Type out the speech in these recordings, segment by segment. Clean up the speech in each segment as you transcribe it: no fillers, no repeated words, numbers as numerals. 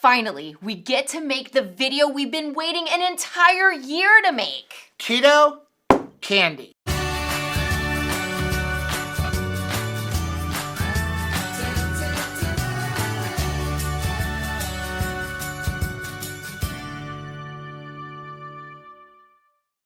Finally, we get to make the video we've been waiting an entire year to make. Keto candy.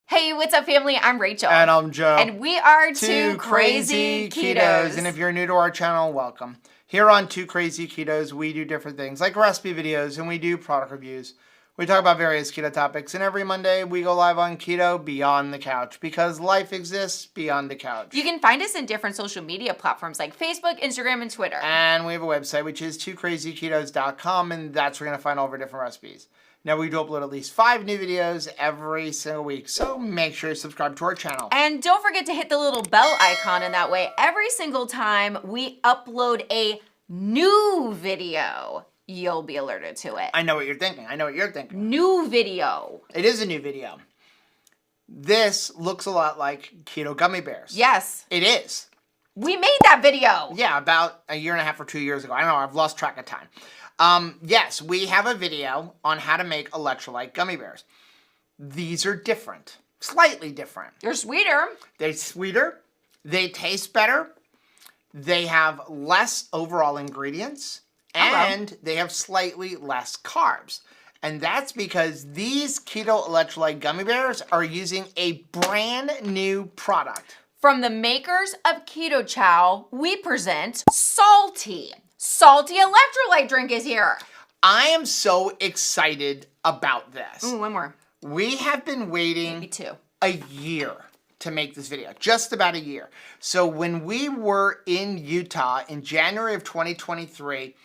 Hey, what's up, family? I'm Rachel. And I'm Joe. And we are Two Crazy Ketos. And if you're new to our channel, welcome. Here on Two Crazy Ketos, we do different things like recipe videos and we do product reviews. We talk about various keto topics, and every Monday we go live on Keto Beyond the Couch because life exists beyond the couch. You can find us in different social media platforms like Facebook, Instagram, and Twitter. And we have a website, which is twocrazyketos.com, and that's where you're going to find all of our different recipes. Now, we do upload at least 5 new videos every single week, so make sure you subscribe to our channel. And don't forget to hit the little bell icon, and that way, every single time we upload a new video, you'll be alerted to it. I know what you're thinking. New video. It is a new video. This looks a lot like Keto Gummy Bears. Yes. It is. We made that video. Yeah, about a year and a half or 2 years ago. I don't know. I've lost track of time. Yes, we have a video on how to make electrolyte gummy bears. These are different. Slightly different. They're sweeter. They're sweeter. They taste better. They have less overall ingredients. And they have slightly less carbs. And that's because these Keto Electrolyte Gummy Bears are using a brand new product. From the makers of Keto Chow, we present SaltT. SaltT Electrolyte drink is here. I am so excited about this. Ooh, one more. We have been waiting Maybe 2. a year to make this video, just about a year. So when we were in Utah in January of 2023,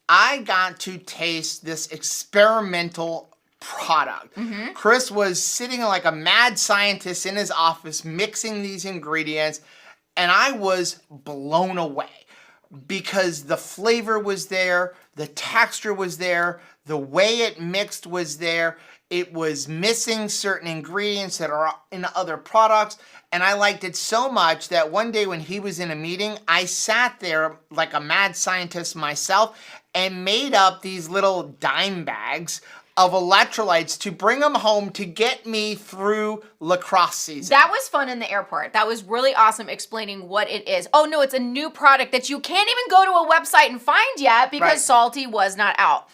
I got to taste this experimental product. Chris was sitting like a mad scientist in his office mixing these ingredients, and I was blown away because the flavor was there, the texture was there, the way it mixed was there. It was missing certain ingredients that are in other products, and I liked it so much that one day when he was in a meeting, I sat there like a mad scientist myself and made up these little dime bags of electrolytes to bring them home to get me through lacrosse season. That was fun in the airport. That was really awesome explaining what it is. Oh no, it's a new product that you can't even go to a website and find yet because SaltT was not out.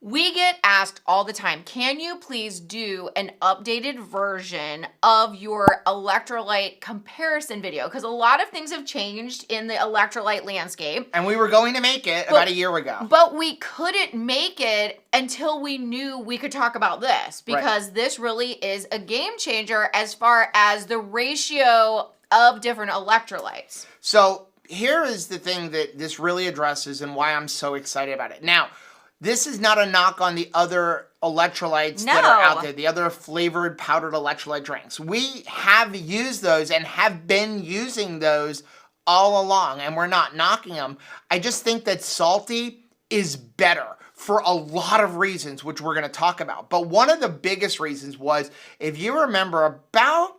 We get asked all the time, can you please do an updated version of your electrolyte comparison video? Because a lot of things have changed in the electrolyte landscape. And we were going to make it about a year ago. But we couldn't make it until we knew we could talk about this. Because this really is a game changer as far as the ratio of different electrolytes. So here is the thing that this really addresses and why I'm so excited about it. Now, this is not a knock on the other electrolytes that are out there, the other flavored powdered electrolyte drinks. We have used those and have been using those all along, and we're not knocking them. I just think that SaltT is better for a lot of reasons, which we're going to talk about. But one of the biggest reasons was, if you remember, about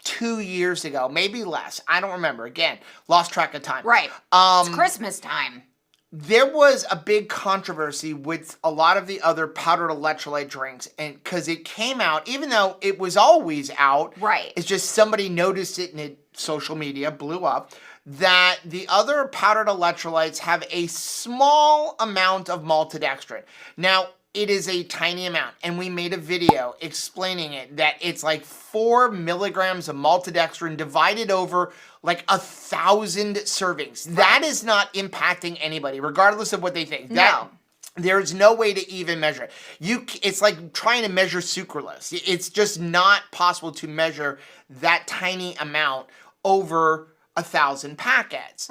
2 years ago, maybe less, I don't remember, again, lost track of time. Right, it's Christmas time. There was a big controversy with a lot of the other powdered electrolyte drinks, and because it came out, even though it was always out, it's just somebody noticed it and social media blew up, that the other powdered electrolytes have a small amount of maltodextrin. Now, it is a tiny amount, and we made a video explaining it, that it's like 4 milligrams of maltodextrin divided over like 1,000 servings. That is not impacting anybody, regardless of what they think. There's no way to even measure it. It's like trying to measure sucralose. It's just not possible to measure that tiny amount over 1,000 packets.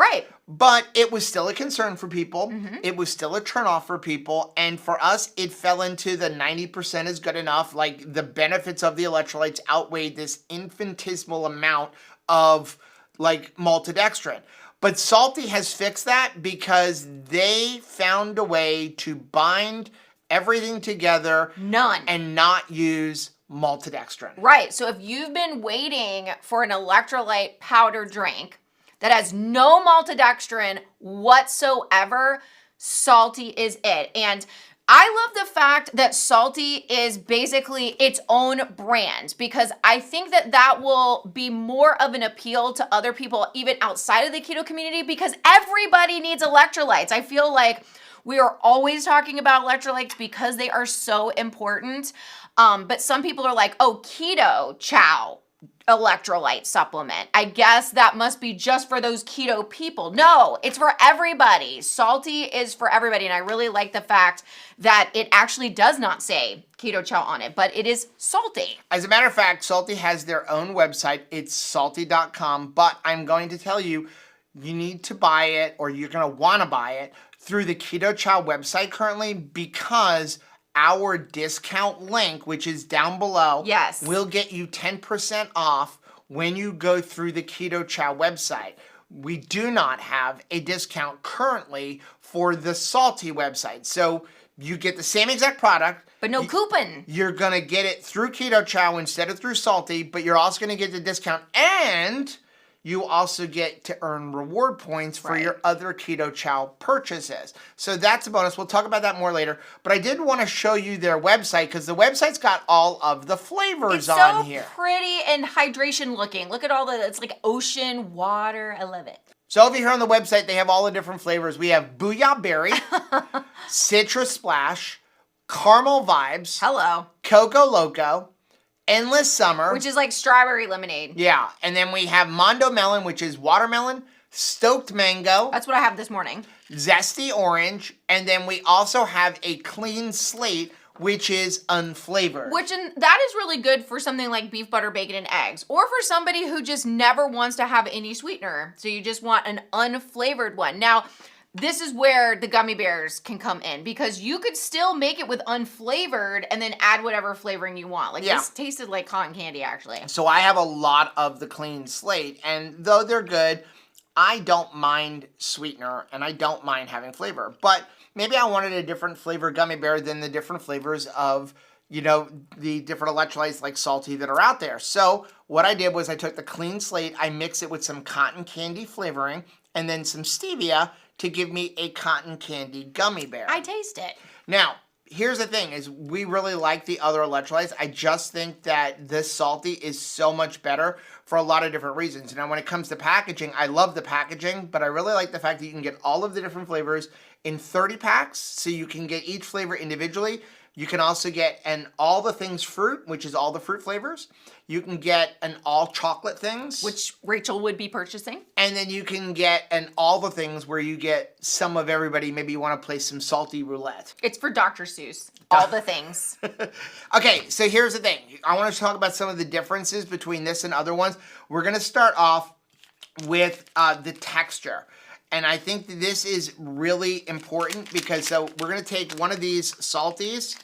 But it was still a concern for people. It was still a turnoff for people. And for us, it fell into the 90% is good enough. Like, the benefits of the electrolytes outweighed this infinitesimal amount of like maltodextrin. But SaltT has fixed that because they found a way to bind everything together and not use maltodextrin. Right. So if you've been waiting for an electrolyte powder drink that has no maltodextrin whatsoever, SaltT is it. And I love the fact that SaltT is basically its own brand because I think that that will be more of an appeal to other people even outside of the keto community because everybody needs electrolytes. I feel like we are always talking about electrolytes because they are so important. But some people are like, oh, keto chow electrolyte supplement. I guess that must be just for those keto people. No, it's for everybody. SaltT is for everybody. And I really like the fact that it actually does not say keto chow on it, but it is SaltT. As a matter of fact, SaltT has their own website. It's salty.com, but I'm going to tell you, you need to buy it or you're going to want to buy it through the Keto Chow website currently because our discount link, which is down below, yes, will get you 10% off when you go through the Keto Chow website. We do not have a discount currently for the SaltT website. So you get the same exact product. But no coupon. You're going to get it through Keto Chow instead of through SaltT, but you're also going to get the discount and you also get to earn reward points for your other Keto Chow purchases. So that's a bonus. We'll talk about that more later. But I did want to show you their website because the website's got all of the flavors on here. It's so pretty and hydration looking. Look at all the, it's like ocean water. I love it. So over here on the website, they have all the different flavors. We have Booyah Berry, Citrus Splash, Caramel Vibes, hello, Coco Loco, Endless Summer. Which is like strawberry lemonade. Yeah. And then we have Mondo Melon, which is watermelon, Stoked Mango. That's what I have this morning. Zesty Orange. And then we also have a Clean Slate, which is unflavored. That is really good for something like beef, butter, bacon, and eggs. Or for somebody who just never wants to have any sweetener. So you just want an unflavored one. Now, this is where the gummy bears can come in because you could still make it with unflavored and then add whatever flavoring you want. Like this tasted like cotton candy actually. So I have a lot of the Clean Slate and though they're good, I don't mind sweetener and I don't mind having flavor. But maybe I wanted a different flavor gummy bear than the different flavors of, you know, the different electrolytes like SaltT that are out there. So what I did was I took the Clean Slate, I mixed it with some cotton candy flavoring and then some stevia to give me a cotton candy gummy bear. I taste it. Now, here's the thing, is we really like the other electrolytes. I just think that this SaltT is so much better for a lot of different reasons. Now, when it comes to packaging, I love the packaging, but I really like the fact that you can get all of the different flavors in 30 packs, so you can get each flavor individually. You can also get an all the things fruit, which is all the fruit flavors. You can get an all chocolate things. Which Rachel would be purchasing. And then you can get an all the things where you get some of everybody. Maybe you want to play some salty roulette. It's for Dr. Seuss. All the things. Okay, so here's the thing. I want to talk about some of the differences between this and other ones. We're going to start off with the texture. And I think that this is really important because so we're going to take one of these SaltTs.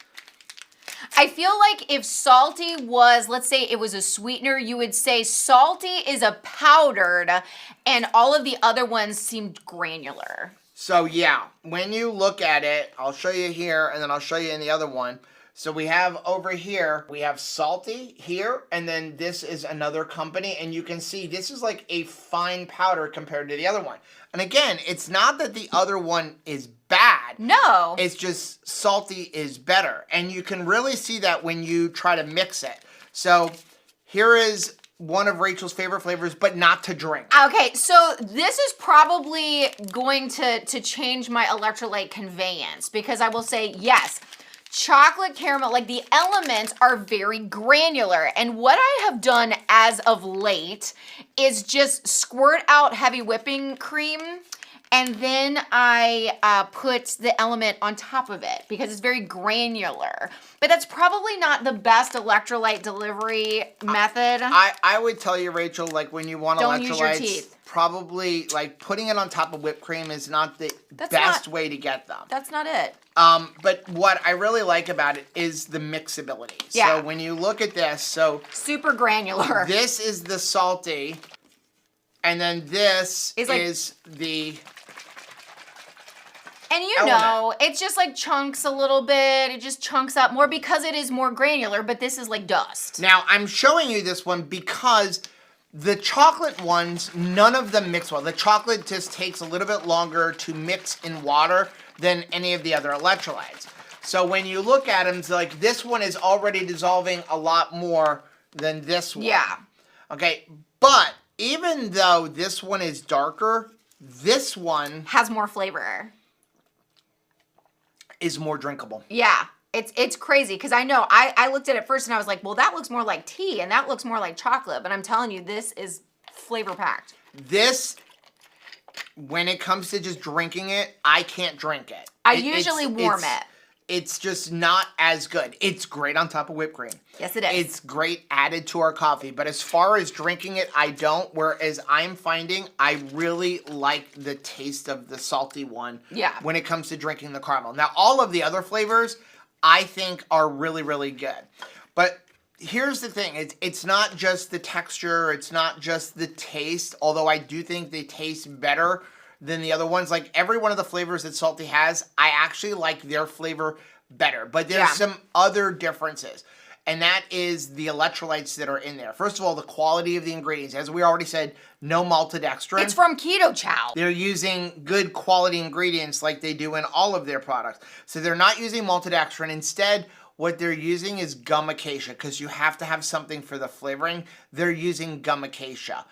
I feel like if SaltT was, let's say it was a sweetener, you would say SaltT is a powdered and all of the other ones seemed granular. So yeah, when you look at it, I'll show you here and then I'll show you in the other one. So we have over here, we have SaltT here, and then this is another company, and you can see this is like a fine powder compared to the other one. And again, it's not that the other one is bad. No. It's just SaltT is better. And you can really see that when you try to mix it. So here is one of Rachel's favorite flavors, but not to drink. Okay, so this is probably going to change my electrolyte conveyance because I will say, yes, chocolate caramel, like the elements are very granular. And what I have done as of late is just squirt out heavy whipping cream and then I put the element on top of it because it's very granular. But that's probably not the best electrolyte delivery method. I would tell you, Rachel, like when you want Don't electrolytes, use your teeth. Probably like putting it on top of whipped cream is not the best way to get them. That's not it. But what I really like about it is the mixability. Yeah. So when you look at this, so super granular. This is the SaltT, and then this is the And you know, it's just like chunks a little bit. It just chunks up more because it is more granular, but this is like dust. Now, I'm showing you this one because the chocolate ones, none of them mix well. The chocolate just takes a little bit longer to mix in water than any of the other electrolytes. So when you look at them, it's like this one is already dissolving a lot more than this one. Yeah. Okay, but even though this one is darker, this one has more flavor. Is more drinkable. Yeah. It's crazy because I know I looked at it first and I was like, well, that looks more like tea and that looks more like chocolate. But I'm telling you, this is flavor packed. This, when it comes to just drinking it, I can't drink it. I usually warm it. It's just not as good. It's great on top of whipped cream. Yes, it is. It's great added to our coffee. But as far as drinking it, I don't. Whereas I'm finding I really like the taste of the salty one. Yeah. When it comes to drinking the caramel. Now, all of the other flavors, I think are really, really good. But here's the thing. It's not just the texture. It's not just the taste. Although I do think they taste better than the other ones. Like every one of the flavors that SaltT has, I actually like their flavor better. But there's some other differences. And that is the electrolytes that are in there. First of all, the quality of the ingredients. As we already said, no maltodextrin. It's from Keto Chow. They're using good quality ingredients like they do in all of their products. So they're not using maltodextrin. Instead, what they're using is gum acacia because you have to have something for the flavoring. They're using gum acacia.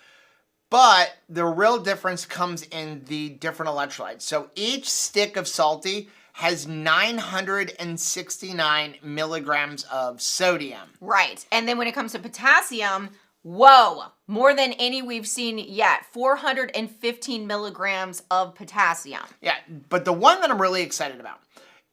But the real difference comes in the different electrolytes. So each stick of SaltT has 969 milligrams of sodium. Right. And then when it comes to potassium, whoa, more than any we've seen yet. 415 milligrams of potassium. Yeah, but the one that I'm really excited about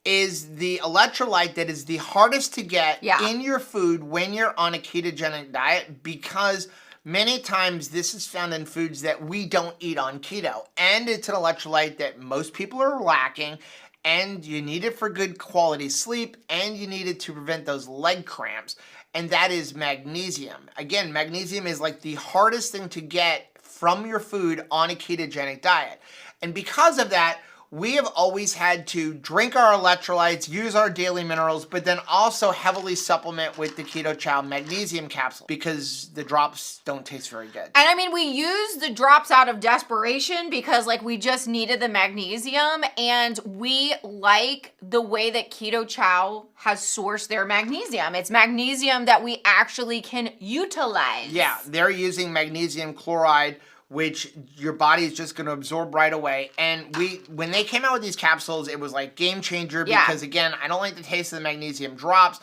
is the electrolyte that is the hardest to get in your food when you're on a ketogenic diet because many times this is found in foods that we don't eat on keto. And it's an electrolyte that most people are lacking. And you need it for good quality sleep, and you need it to prevent those leg cramps, and that is magnesium. Again, magnesium is like the hardest thing to get from your food on a ketogenic diet. And because of that, we have always had to drink our electrolytes, use our daily minerals, but then also heavily supplement with the Keto Chow magnesium capsule because the drops don't taste very good. And I mean, we use the drops out of desperation because like we just needed the magnesium and we like the way that Keto Chow has sourced their magnesium. It's magnesium that we actually can utilize. Yeah, they're using magnesium chloride, which your body is just going to absorb right away. And when they came out with these capsules, it was like game changer because again, I don't like the taste of the magnesium drops.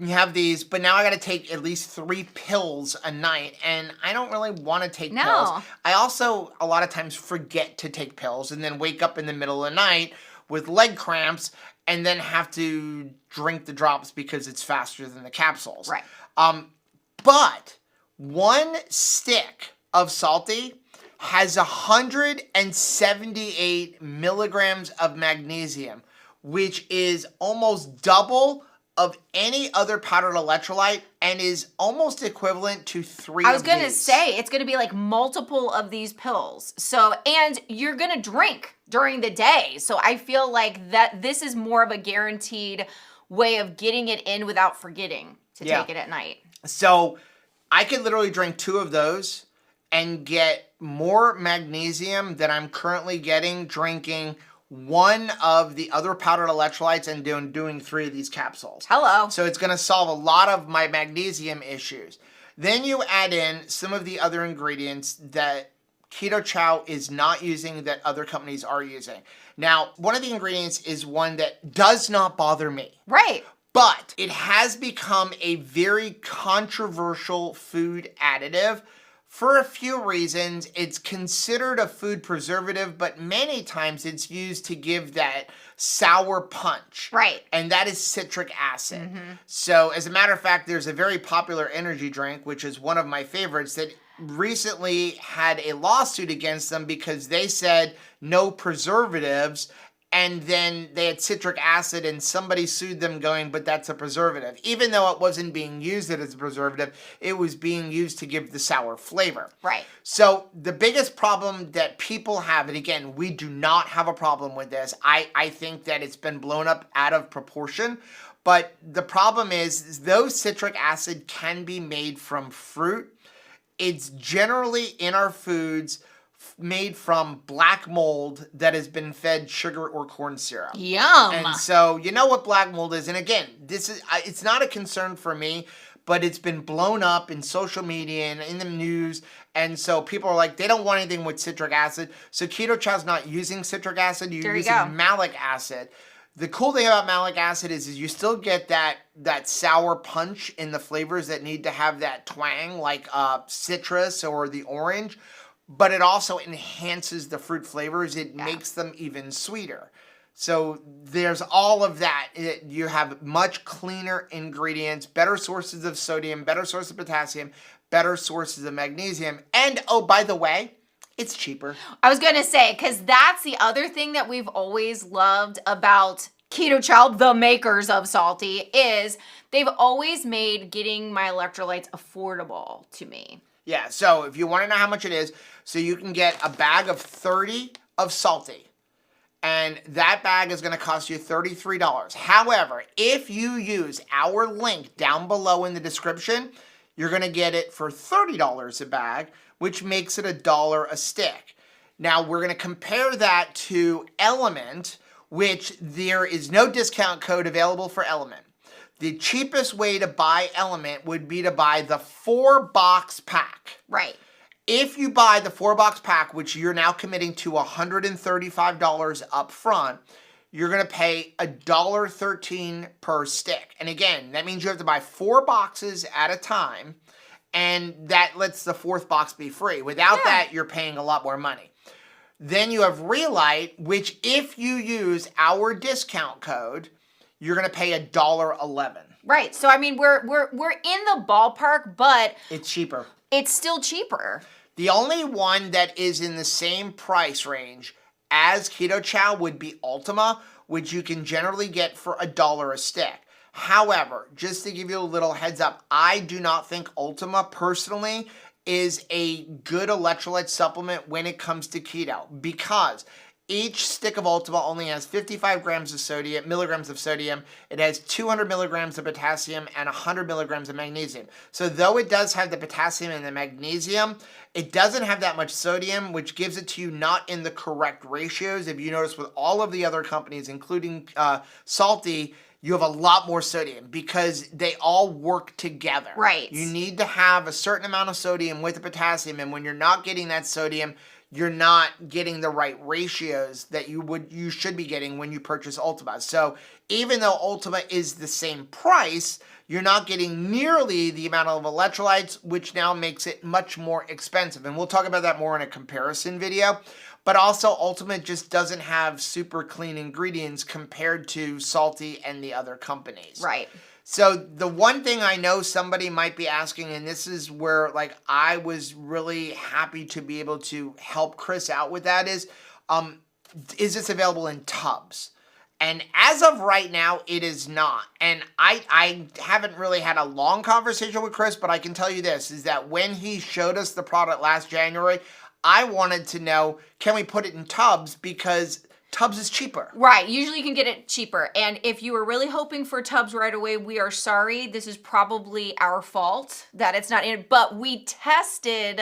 You have these, but now I got to take at least 3 pills a night, and I don't really want to take pills. I also, a lot of times, forget to take pills and then wake up in the middle of the night with leg cramps and then have to drink the drops because it's faster than the capsules. Right. But one stick of SaltT has 178 milligrams of magnesium, which is almost double of any other powdered electrolyte and is almost equivalent to 3 of these. I was going to say, it's going to be like multiple of these pills. So, and you're going to drink during the day. So I feel like that this is more of a guaranteed way of getting it in without forgetting to take it at night. So I could literally drink 2 of those and get more magnesium than I'm currently getting drinking 1 of the other powdered electrolytes and doing 3 of these capsules. Hello. So it's going to solve a lot of my magnesium issues. Then you add in some of the other ingredients that Keto Chow is not using that other companies are using. Now, one of the ingredients is one that does not bother me. Right. But it has become a very controversial food additive. For a few reasons, it's considered a food preservative, but many times it's used to give that sour punch. Right. And that is citric acid. So as a matter of fact, there's a very popular energy drink, which is one of my favorites, that recently had a lawsuit against them because they said no preservatives. And then they had citric acid and somebody sued them going, but that's a preservative. Even though it wasn't being used as a preservative, it was being used to give the sour flavor. Right. So the biggest problem that people have, and again, we do not have a problem with this. I think that it's been blown up out of proportion. But the problem is those citric acid can be made from fruit. It's generally in our foods made from black mold that has been fed sugar or corn syrup. Yum. And so you know what black mold is. And again, it's not a concern for me, but it's been blown up in social media and in the news. And so people are like, they don't want anything with citric acid. So Keto Chow's not using citric acid. You're using malic acid. The cool thing about malic acid is you still get that sour punch in the flavors that need to have that twang, like citrus or the orange, but it also enhances the fruit flavors. It makes them even sweeter. So there's all of that. You have much cleaner ingredients, better sources of sodium, better sources of potassium, better sources of magnesium, and oh, by the way, it's cheaper. I was going to say, because that's the other thing that we've always loved about Keto Chow, the makers of SaltT, is they've always made getting my electrolytes affordable to me. Yeah, so if you want to know how much it is, so you can get a bag of 30 of SaltT, and that bag is going to cost you $33. However, if you use our link down below in the description, you're going to get it for $30 a bag, which makes it $1 a stick. Now, we're going to compare that to Element, which there is no discount code available for Element. The cheapest way to buy Element would be to buy the 4-box pack. Right. If you buy the 4-box pack, which you're now committing to $135 up front, you're going to pay $1.13 per stick. And again, that means you have to buy 4 boxes at a time, and that lets the 4th box be free. Without that, you're paying a lot more money. Then you have Relight, which if you use our discount code, you're going to pay $1.11. Right. So I mean, we're in the ballpark, but it's cheaper. It's still cheaper. The only one that is in the same price range as Keto Chow would be Ultima, which you can generally get for $1 a stick. However, just to give you a little heads up, I do not think Ultima personally is a good electrolyte supplement when it comes to keto, because each stick of Ultima only has 55 grams of sodium, milligrams of sodium. It has 200 milligrams of potassium and 100 milligrams of magnesium. So though it does have the potassium and the magnesium, it doesn't have that much sodium, which gives it to you not in the correct ratios. If you notice with all of the other companies, including SaltT, you have a lot more sodium because they all work together. Right. You need to have a certain amount of sodium with the potassium, and when you're not getting that sodium, you're not getting the right ratios that you should be getting when you purchase Ultima. So even though Ultima is the same price, you're not getting nearly the amount of electrolytes, which now makes it much more expensive. And we'll talk about that more in a comparison video. But also, Ultimate just doesn't have super clean ingredients compared to SaltT and the other companies. Right. So the one thing I know somebody might be asking, and this is where like I was really happy to be able to help Chris out with that, is this available in tubs? And as of right now, it is not. And I haven't really had a long conversation with Chris, but I can tell you this, is that when he showed us the product last January, I wanted to know, can we put it in tubs? Because tubs is cheaper. Right. Usually you can get it cheaper. And if you were really hoping for tubs right away, we are sorry. This is probably our fault that it's not in. But we tested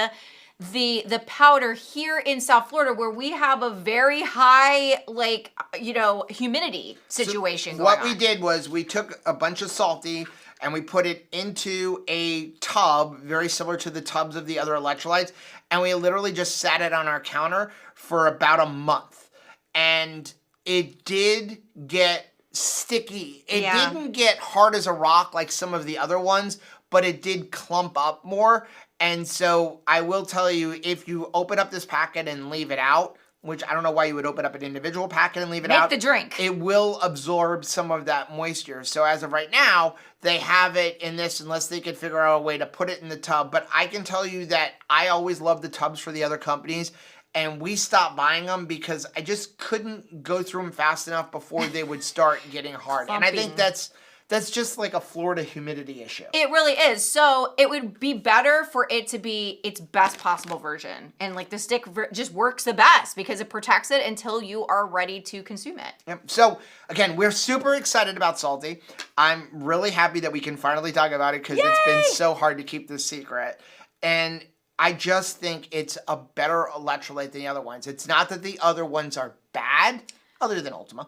the powder here in South Florida, where we have a very high, like, humidity situation going on. What we did was we took a bunch of SaltT and we put it into a tub, very similar to the tubs of the other electrolytes, and we literally just sat it on our counter for about a month. And it did get sticky. It didn't get hard as a rock like some of the other ones, but it did clump up more. And so I will tell you, if you open up this packet and leave it out, which I don't know why you would open up an individual packet and leave it out. Make the drink. It will absorb some of that moisture. So as of right now, they have it in this unless they could figure out a way to put it in the tub. But I can tell you that I always loved the tubs for the other companies. And we stopped buying them because I just couldn't go through them fast enough before they would start getting hard. And I think that's just like a Florida humidity issue. It really is. So it would be better for it to be its best possible version. And like the stick just works the best because it protects it until you are ready to consume it. Yep. So again, we're super excited about SaltT. I'm really happy that we can finally talk about it because it's been so hard to keep this secret. And I just think it's a better electrolyte than the other ones. It's not that the other ones are bad, other than Ultima.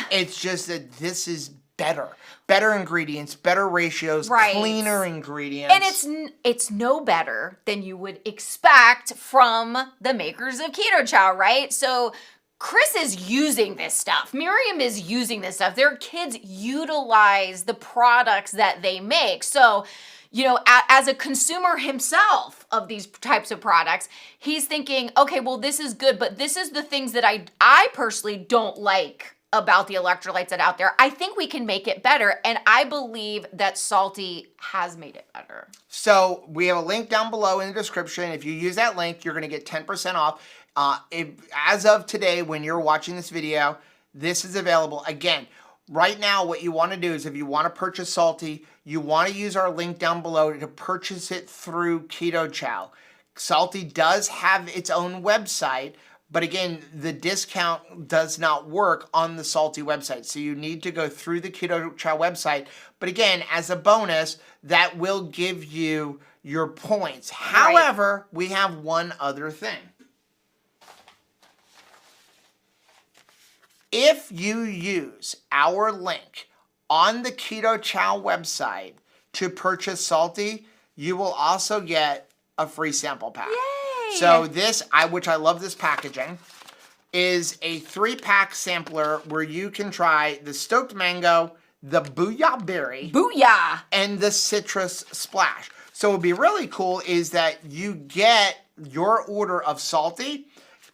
It's just that this is better. Better ingredients, better ratios, cleaner ingredients. And it's no better than you would expect from the makers of Keto Chow, right? So Chris is using this stuff. Miriam is using this stuff. Their kids utilize the products that they make. So, you know, as a consumer himself of these types of products, he's thinking, okay, well, this is good, but this is the things that I personally don't like about the electrolytes that are out there. I think we can make it better, and I believe that SaltT has made it better. So we have a link down below in the description. If you use that link, you're going to get 10% off. As of today, when you're watching this video, this is available. Again, right now, what you want to do is if you want to purchase SaltT, you want to use our link down below to purchase it through Keto Chow. SaltT does have its own website, but again, the discount does not work on the SaltT website. So you need to go through the Keto Chow website. But again, as a bonus, that will give you your points. However, we have one other thing. If you use our link on the Keto Chow website to purchase SaltT, you will also get a free sample pack. Yay! So this, which I love this packaging, is a 3-pack sampler where you can try the stoked mango, the booyah berry, and the citrus splash. So what would be really cool is that you get your order of SaltT,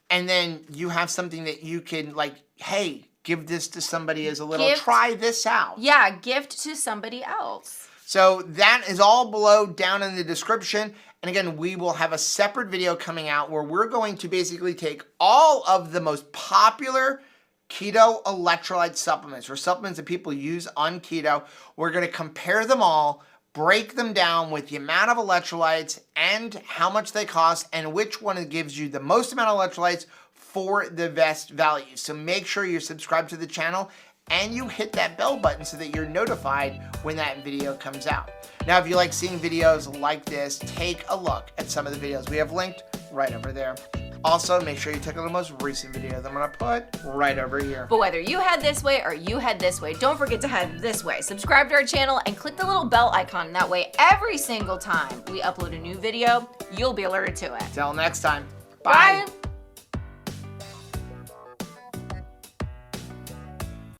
and then you have something that you can like, hey, give this to somebody as a little, try this out. Yeah, gift to somebody else. So that is all below down in the description. And again, we will have a separate video coming out where we're going to basically take all of the most popular keto electrolyte supplements, or supplements that people use on keto. We're going to compare them all, break them down with the amount of electrolytes and how much they cost, and which one gives you the most amount of electrolytes for the best value. So make sure you're subscribed to the channel and you hit that bell button so that you're notified when that video comes out. Now, if you like seeing videos like this, take a look at some of the videos we have linked right over there. Also, make sure you check out the most recent video that I'm gonna put right over here. But whether you head this way or you head this way, don't forget to head this way. Subscribe to our channel and click the little bell icon. That way, every single time we upload a new video, you'll be alerted to it. Till next time, Bye.